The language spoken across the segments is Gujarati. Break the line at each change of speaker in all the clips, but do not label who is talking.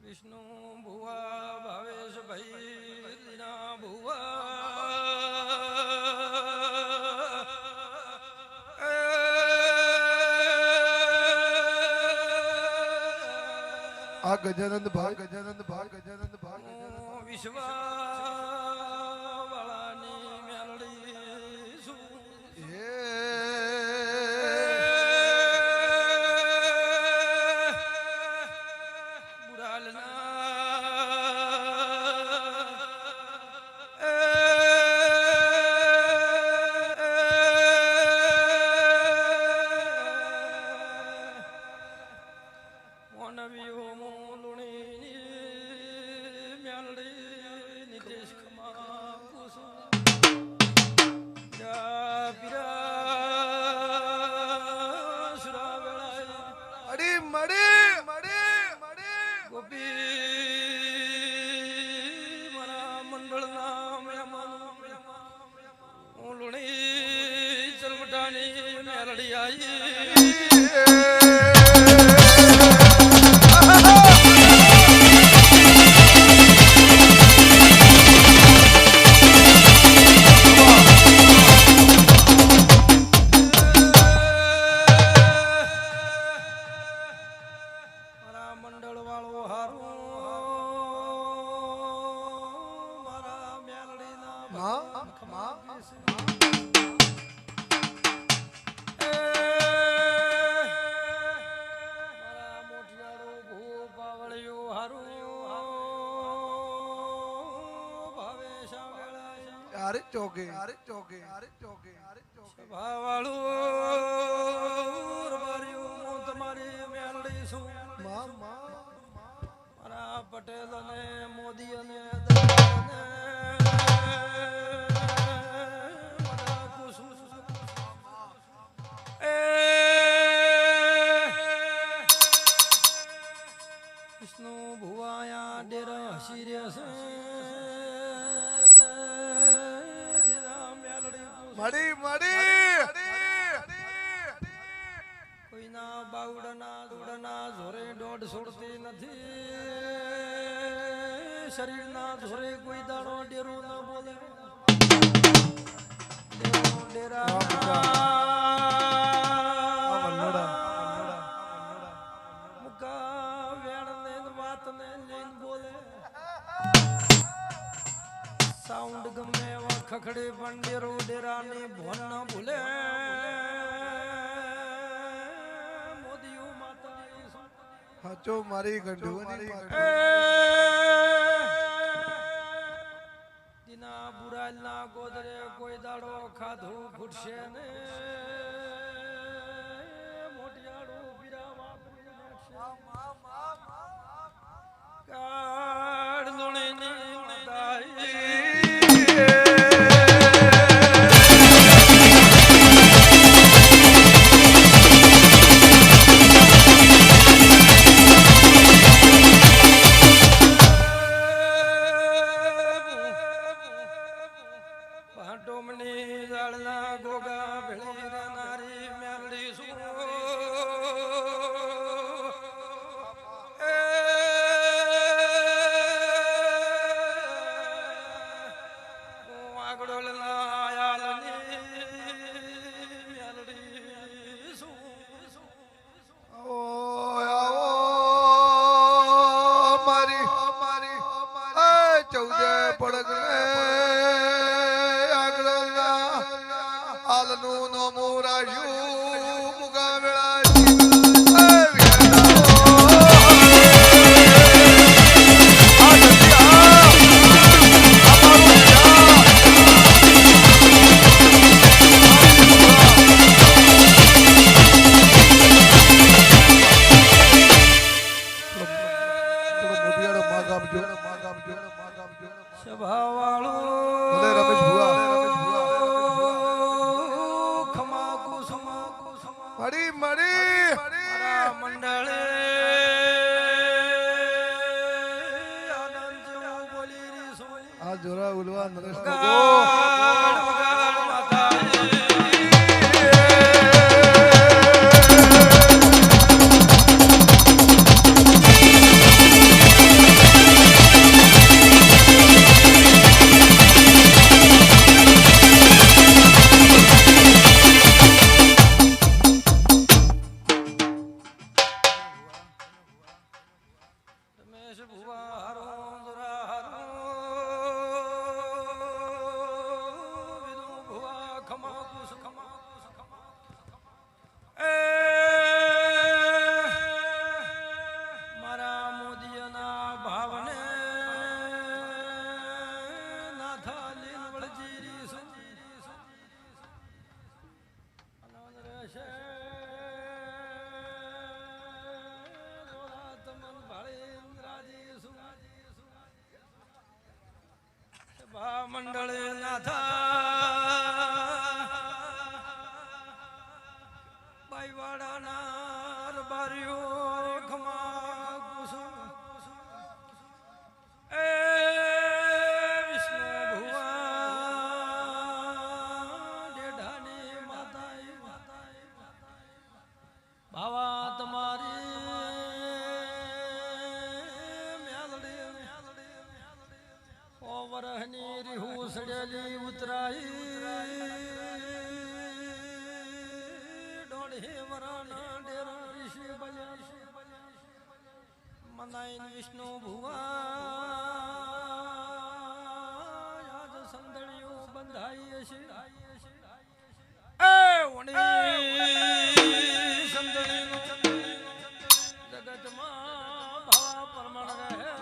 વિષ્ણુ ભુવા ભાવેશ ભાઈ લીના ભુવા
આ ગજાનંદ ભાઈ
વિશ્વા વાળાની મેલડી શું મેલડી મારા મંડળ વાળો હારું મારા મેલડીના મારા પટેલ અને મોદી અને મારા કુસુમ વિષ્ણુ ભુવાયા ડેર હસી રહ્યા છે કોઈના બાવડાના દોડના જોરે દોડ છોડતી નથી શરીરના જોરે કોઈ દાડો ડેરો ન બોલે મુકા વેણને વાતને લઈને બોલે સાઉન્ડ ગમે એવા ખખડે પણ ડેરો ડેરાની ભોન ન ભૂલે મોદીઓ માતા
હાચો મારી ગંઢુની
દિના બુરાલના ગોદરે કોઈ દાડો ખાધું ફૂટશે ને મોટિયાળું પીરા વાપરી કાળ લુણીની ટોમની જાળના ગોગા ભેળી નારી મેલડી શું આગળ આયાલની મેલડી શું
મારી ચૌદે પડગ આલનું નો મોરાયું મુગા વેળા
મંડળે આનંદ જેવું બોલી રહી છું
આ જોરા ઉલવા નરેશ
મારા મોદીના ભાવને નાથા લીલ વળજીરી આનંદ રહેશે તમન ભાળી રાજી છું ભા મંડળે નાથા બાઈવાડાના રબારીઓ ખમા કુસુમ એ વિષ્ણુ ભુવા ડેઢાની માતા ભાવા તમારી મેલડી ઓ વરહની રીહુ સડેલી ઉતરાઈ હે વરાના ડેરા ઋષિ બલ્યા મનાઈન વિષ્ણુ ભુવા આજ સંદળીઓ બંધાઈ છે એ ઓણી સંદળીનો જગતમાં ભાવા પરમાણ રહે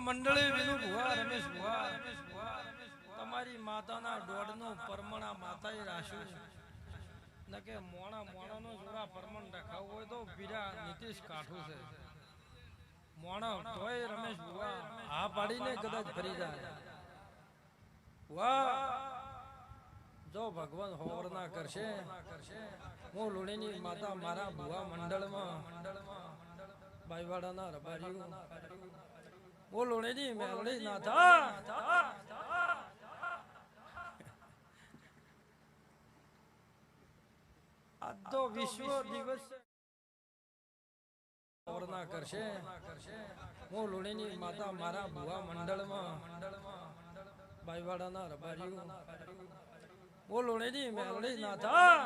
મંડળી વિનુ ભુવા રમેશ ભુવા તમારી માતાના દોડનું પરમણા માતાએ રાખ્યું ન કે મોણા મોણાનો જોરા પરમણ રખાવું હોય તો પીરા નીતિશ કાઠું છે મોણા તોય રમેશ ભુવા આ પાડીને કદાચ ફરી જાય વાહ જો ભગવાન હોવર ના કરશે હું લુણીની માતા મારા ભુવા મંડળમાં બાઈવાડાના રબારીઓ હું લુણીની મેલડી ના થા આ તો વિશ્વ દિવસ હોવર ના કરશે હું લુણીની માતા મારા ભુવા મંડળમાં બાઈવાડાના રબારીઓ બોલો ને મેલડી ના થા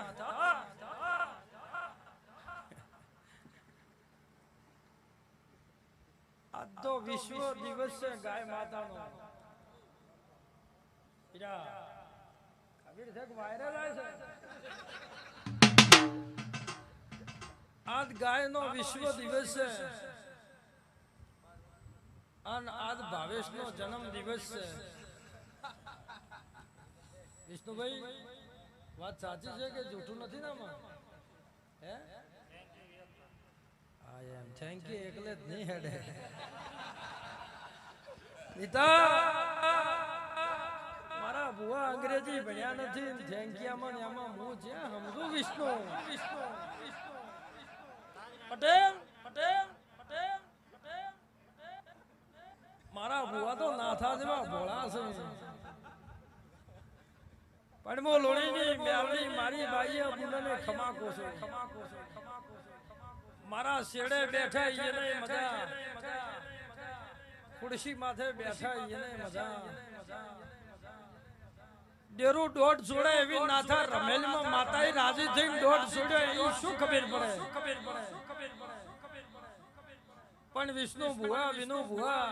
આ તો વિશ્વ દિવસ છે ગાય માતાનો ઈરા કબીર છે વાયરલ આવે છે આજ ગાયનો વિશ્વ દિવસ છે અને આજ ભાવેશનો જન્મ દિવસ છે વિષ્ણુભાઈ વાત સાચી છે કે જૂઠું નથી ને આમાં હે આઈ એમ થેન્ક યુ એકલે જ નહીં હેડે નીતા મારા ભુવા અંગ્રેજી ભણ્યા નથી થેન્ક યુ આમાં ને આમાં હું જ્યાં સમજુ વિષ્ણુ પટેલ પટેલ પટેલ મારા ભુવા તો નાથા જેવા ભોળા છે પણ મો લોણીની મેલડી મારી બાઈએ બુનને ખમાકો છે મારા શેડે બેઠા એને મજા ખુરશી માથે બેઠા એને મજા ડેરું દોઢ છોડે એવી નાથા રમેલમાં માતાએ રાજી થઈને દોઢ છોડ્યો એ શું ખબર પડે પણ વિષ્ણુ ભુવા વિનુ ભુવા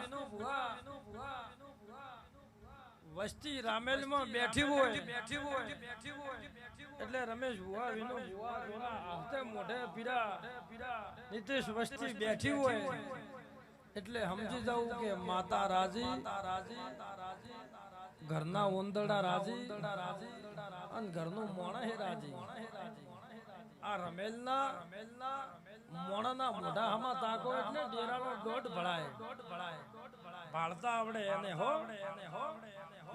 વસ્તી રામેલમાં બેઠી હોય એટલે રમેશ ભુવા વિનુ ભુવા હાથે મોઢે પીરા નીતિશ વસ્તી બેઠી હોય એટલે સમજી જાવું કે માતા રાજી ઘરના ઉંદરડા રાજી અને ઘરનું મોણા હે રાજી આ રમેલના મોણાના મોઢા હમા તાકો એટલે ડેરાનો દોઢ ભળાય ભાળતા આવડે એને હો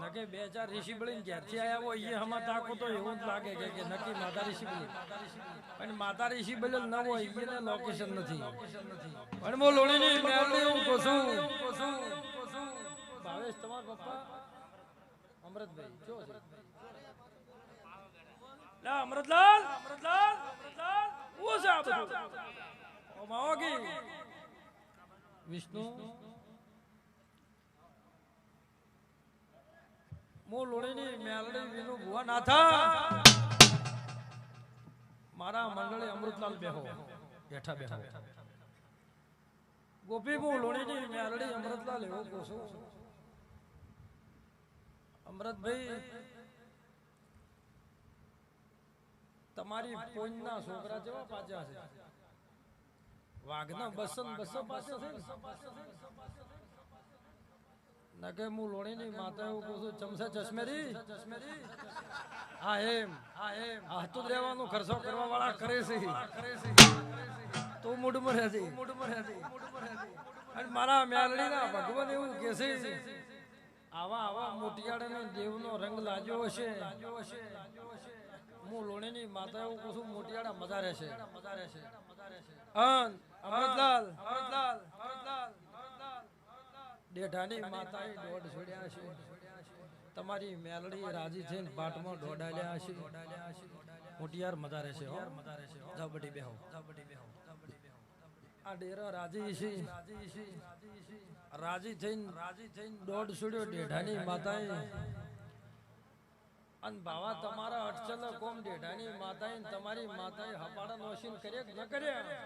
નકે બે ચાર ઋષિ બળીને ઘેરથી આયા હોય એ હમા તાકો તો એવું જ લાગે કે નક્કી માતા ઋષિ બળી પણ માતા ઋષિ બળેલ ન હોય એને લોકેશન નથી પણ મો લોણીની મેલડી હું કોસું ભાવેશ તમારા પપ્પા અમૃતભાઈ જો છે લા અમૃતલાલ ઓ છે આ બધું ઓ માઓગી વિષ્ણુ મો લોણીની મેલડી વિનુ ભુવા નાથા મારા મંડળે અમૃતલાલ બેહો બેઠા બેહો ગોપી મો લોણીની મેલડી અમૃતલાલ એવો કોસો અમૃતભાઈ તમારી પોઈના છોકરા જેવા પાછા છે વાઘના બસો પાછા છે નકે હું લોણીની માતા એવું કહું છું ચમસે ચશ્મેરી હા એમ હાથું રહેવાનું ખર્ચો કરવા વાળા કરે છે તું મૂડમાં રહેતી અને મારા મેલડીના ભગવાન એવું કે છે આવા મોટિયાળાને દેવનો રંગ લાગ્યો હશે હું લોણીની માતા એવું કહું છું મોટિયાળા મજા રહેશે અમૃતલાલ ડેઢાની માતાએ દોઢ છોડ્યા છે તમારી મેલડી રાજી થઈને પાટમાં દોડાલ્યા છે મોટિયાર મજા રહેશે જાવ બટી બેહો આ ડેરા રાજી છે રાજી થઈને દોઢ છોડ્યો ડેઢાની માતાએ અને ભાવા તમારા અટચલ કોમ ડેઢાની માતાએ તમારી માતાએ હપાડા નોશીન કર્યા કે ન કર્યા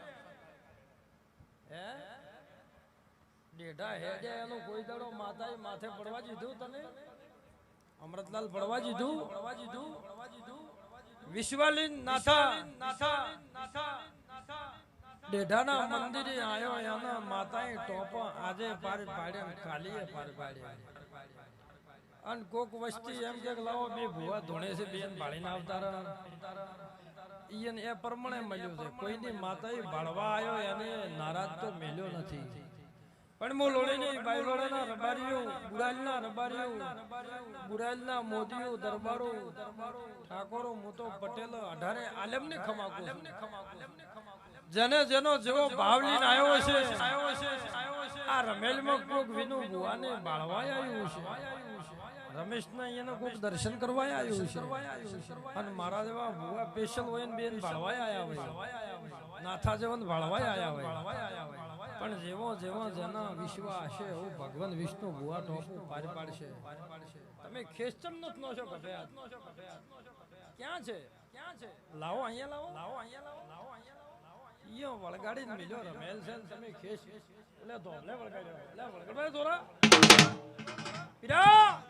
હે ડેઢા હેડે એનું કોઈ દાડો માતાએ માથે પડવા દીધું તને અમૃતલાલ પડવા દીધું વિશ્વલીન નાથા ડેઢાના મંદિરે આયો એના માતાએ ટોપ આજે પાડી પાડ્યા ખાલી પાડી પાડ્યા અન કોક વસ્તી એમ કે લાવો બે ભુવા ધોણે છે બેન ભાળીને આવતા ઈયન એ પ્રમાણે મળ્યું છે કોઈની માતાએ ભાળવા આવ્યો એને નારાજ તો મેલ્યો નથી પણ મો લોડીની બાયલોડાના રબારીઓ બુરાલના મોદીઓ દરબારો ઠાકોરો મોતો પટેલ અઢારે આલમને ખમાકો જેને જેનો જેવો ભાવ લઈને આવ્યો છે આ રમેલમાં કોક વિનુ ભુવાને બાળવા આવ્યું છે રમેશના એને કોક દર્શન કરવા આવ્યું છે અને મારા જેવા ભુવા સ્પેશિયલ હોય ને બેન બાળવા આવ્યા હોય નાથા જેવન બાળવા આવ્યા હોય પણ જેવો જેવો જેના વિશ્વાસ હશે એવું ભગવાન વિષ્ણુ ભુવા ટોપું પારી પાડશે તમે ખેંચમ નથી નો છો કભે ક્યાં છે લાવો અહીંયા લાવો ઈયો વળગાડીને મિલ્યો રમેલ છે તમે ખેંચ એટલે ધોલે વળગાડ્યો એટલે વળગાડવા દોરા પીરા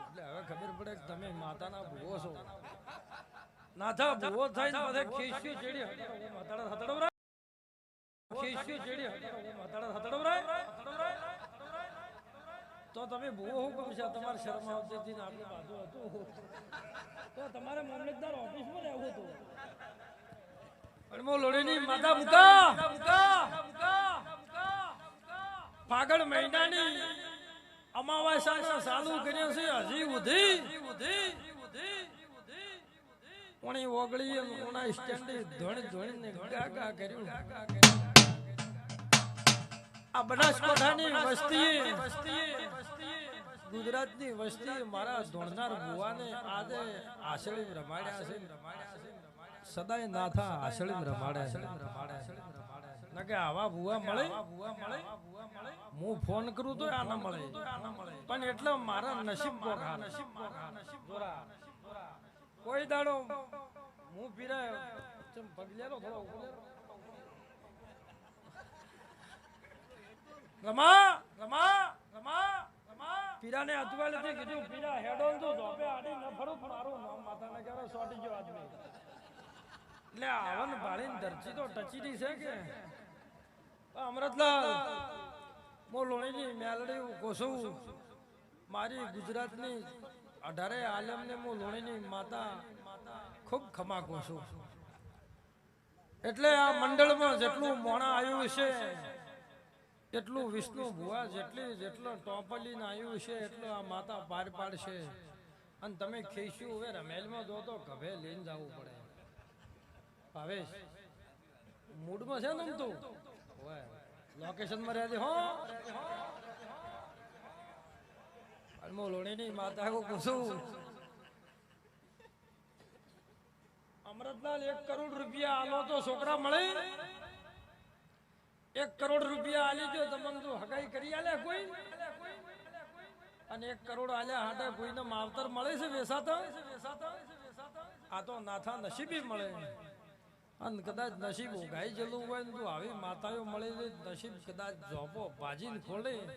એટલે હવે ખબર પડે કે તમે માતાના ભુવો છો નાથા ભુવો થઈને બધે ખેંચ્યું ચેડી માતાડા હતડવરા તો તમે ભૂવો હુકમ છે તમારે શરમ આવતી આપણે બાજુ હતું તો તમારે મામલતદાર ઓફિસમાં રહેવું હતું પણ મો લોડીની માતા મુકા ફાગણ મહિનાની અમાવાસ્યાના ચાલુ કર્યો છે હજી ઉધી કોણી ઓગળી કોણા સ્ટેન્ડી ધોણી ગાગા કર્યું આ બનાસકાંઠાની વસ્તી ગુજરાતની વસ્તી મારા ધોણનાર ભુવાને આજે આશળી રમાડ્યા છે સદાય નાથા આશળી રમાડ્યા છે આવા ભુવા મળે હું ફોન કરું તો આ ના મળે પણ એટલે મારા નસીબ કોઈ દાડો હું પીરાય પગલેલો થોડો રમા પીરાને અજવાળેથી કીધું પીરા હેડોન તો ધોપે આડી ન ફરું મારું નામ માતાને ક્યારે સોટી ગયો આદમી એટલે આવન ભાળીને ધરતી તો ટચીડી છે કે અમૃતલાલ મો લોણીની મેલડી કોસું મારી ગુજરાતની અઢારે આલમને મો લોણીની માતા ખૂબ ખમા કોસું એટલે આ મંડળમાં જેટલું મોણા આવ્યું છે એટલું વિષ્ણુ ભુવા જેટલો ટોપલીને આવ્યું છે એટલું આ માતા પાર પાડશે અને તમે ખેસ્યું હવે રમેલમાં દો તો ગભે લઈને જવું પડે ભાવેશ મૂડમાં છે ને તું લોકેશનમાં રહેજે હો મો લોણીની માતા કો પૂછું અમૃતલાલ 1 કરોડ રૂપિયા આલો તો છોકરા મળે 1 કરોડ રૂપિયા આલી જો તમને તો હગાઈ કરી આલે કોઈ અને 1 કરોડ આલ્યા હાટે કોઈને માવતર મળે છે વેસાતા આ તો નાથા નસીબી મળે અને કદાચ નસીબ ઉગાઈ જલું હોય ને તો આવી માતાઓ મળે છે નસીબ કદાચ જોપો ભાજીને ખોલે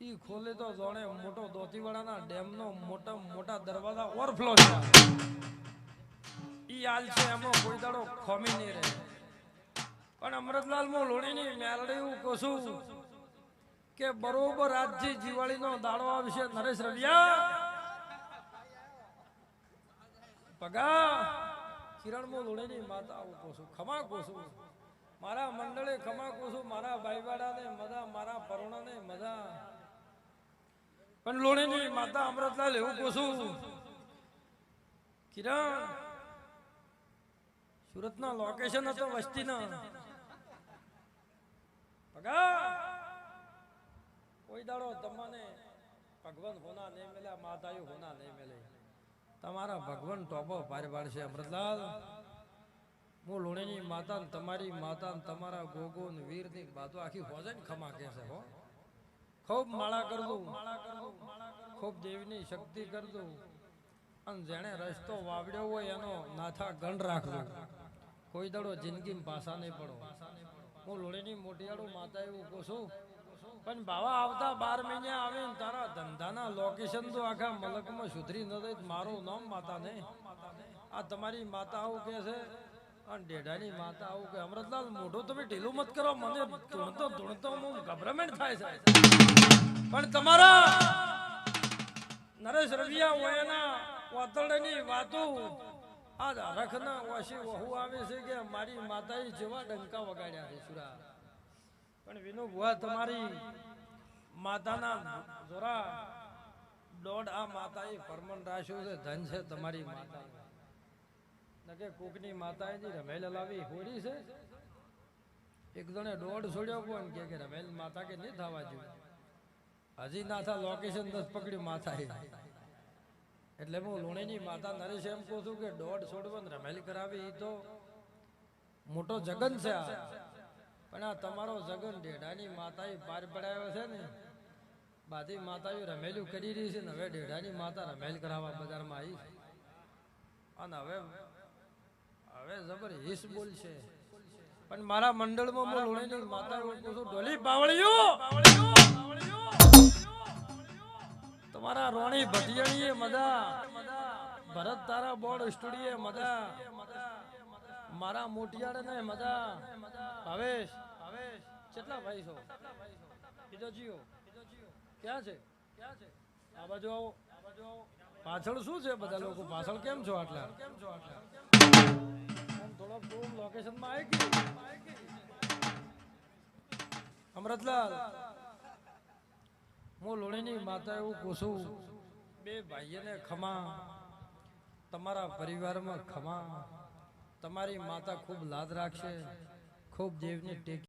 ઈ ખોલે તો જોણે મોટો દોતીવાડાના ડેમનો મોટા દરવાજા ઓવરફ્લો છે ઈ હાલ છે એમાં કોઈ દાડો ખોમી નહીં રહે પણ અમૃતલાલ મો લોણીની મેલડી એવું કોશું કે બરોબર આજથી દિવાળીનો દાડો આવશે નરેશ રવિયા પગા કિરણ મો લોણીની માતા આવું કોશું ખમા કોશું મારા મંડળે ખમા કોશું મારા ભાઈવાડાને મજા મારા પરોણાને મજા પણ લોણીની માતા અમૃતલાલ એવું કોશું કિરણ સુરતના લોકેશન હતો વસ્તીના કોઈ દાડો તમને ભગવાન હોના નહીં મળે માતાઓ હોના નહીં મળે તમારા ભગવાન ટોપો પાર પાડશે અમૃતલાલ હું લોણીની માતા તમારી માતા તમારા ગોગો ને વીર ની બાતો આખી હોજે ને ખમા કે છે હો ખૂબ માળા કરજો ખૂબ દેવીની શક્તિ કરજો અને જેણે રસ્તો વાવડ્યો હોય એનો નાથા ગણ રાખજો કોઈ દાડો જિંદગીમાં પાછા નહીં પડો હું લોણીની મોટિયાળું માતા એવું કોશું પણ બાવા આવતા 12 મહિને આવીને તારા ધંધાના લોકેશન તો આખા મલકમાં સુધરી ન દે મારું નામ માતા ને આ તમારી માતા આવું કે છે અને ડેડાની માતા આવું કે અમૃતલાલ મોઢું તમે ઢીલું મત કરો, મને ધૂણતો હું ગભરામણ થાય છે. પણ તમારા નરેશ રવિયા ઓયાના વાતળની વાતો આજ હરખના ઓછી વહુ આવે છે કે મારી માતાએ જેવા ડંકા વગાડ્યા છે સુરા. પણ વિનુ ભુવા તમારી માતાના જોરા દોઢ આ માતાએ પરમન રાખ્યું છે, ધન છે તમારી માતા. કે કોકની માતાએ જે રમેલ લાવી હોરી છે, એક જણે દોઢ છોડ્યો પણ કે રમેલ માતા કે નહીં થવા જોઈએ. હજી ના થા લોકેશન 10 પકડ્યું માતા. એટલે હું લુણીની માતા નરેશ એમ કહું છું કે દોઢ છોડવો રમેલ કરાવી એ તો મોટો જગન છે આ. પણ આ તમારો જગન ડેડાની માતાએ પાર પડાયો છે ને, બાધી માતાએ રમેલું કરી રહી છે ને હવે ડેડાની માતા રમેલ કરાવવા બજારમાં આવી છે. અને હવે જબર હિસ બોલશે. પણ મારા મંડળમાં હું લુણીની માતા કહું છું ઢોલી બાવળિયો તમારા રોણી ભટિયાણીએ મજા, ભરત તારા બોર્ડ સ્ટુડિયો મજા, મારા મોટિયાળ ને મજા. ભાવેશ કેટલા ભાઈ છો? બીજો ક્યાં છે? આ બાજુ આવો. પાછળ શું છે? બધા લોકો પાછળ કેમ છો આટલા? થોડોક દૂર લોકેશનમાં આવી ગયું. અમૃતલાલ હું લોણીની માતા એવું પૂછું, બે ભાઈઓને ખમા, તમારા પરિવારમાં ખમા. તમારી માતા ખૂબ લાદ રાખશે, ખૂબ દેવની ટેક